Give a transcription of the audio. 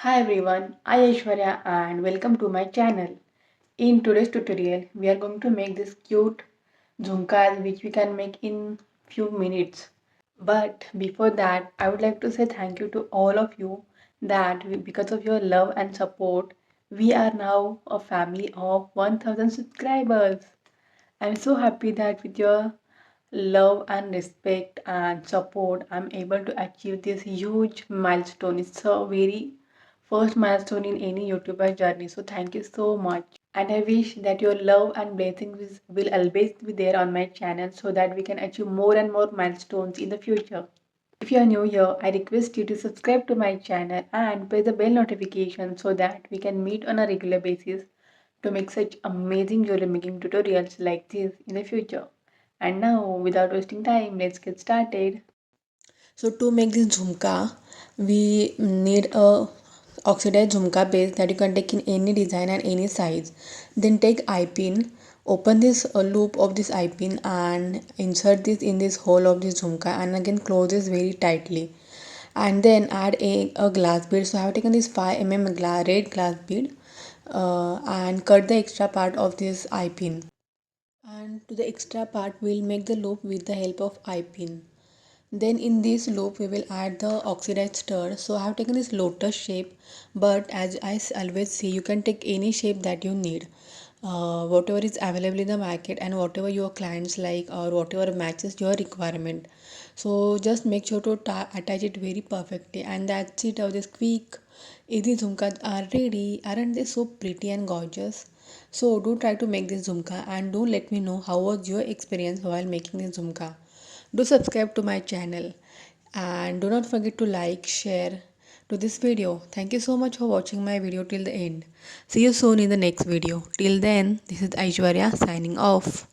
Hi everyone, I Aishwarya and welcome to my channel. In today's tutorial, we are going to make this cute jhumkas which we can make in few minutes. But before that, I would like to say thank you to all of you because of your love and support, we are now a family of 1000 subscribers. I'm so happy that with your love and respect and support, I'm able to achieve this huge milestone. It's a very first milestone in any YouTuber journey. So thank you so much. And I wish that your love and blessings will always be there on my channel so that we can achieve more and more milestones in the future. If you are new here, I request you to subscribe to my channel and press the bell notification so that we can meet on a regular basis to make such amazing jewelry making tutorials like this in the future. And now, without wasting time, let's get started. So to make this jhumka, we need a oxidized jhumka base that you can take in any design and any size. Then take eye pin, open this loop of this eye pin and insert this in this hole of this jhumka and again close this very tightly. And then add a glass bead. So I have taken this 5 mm red glass bead and cut the extra part of this eye pin. And to the extra part, we'll make the loop with the help of eye pin. Then in this loop we will add the oxidized stud. So I have taken this lotus shape, but as I always say, you can take any shape that you need. Whatever is available in the market and whatever your clients like or whatever matches your requirement. So just make sure to attach it very perfectly, and that's it. Of this quick easy jhumkas are ready. Aren't they so pretty and gorgeous? So do try to make this jhumka and do let me know how was your experience while making this jhumka. Do subscribe to my channel and do not forget to like, share to this video. Thank you so much for watching my video till the end. See you soon in the next video. Till then, this is Aishwarya signing off.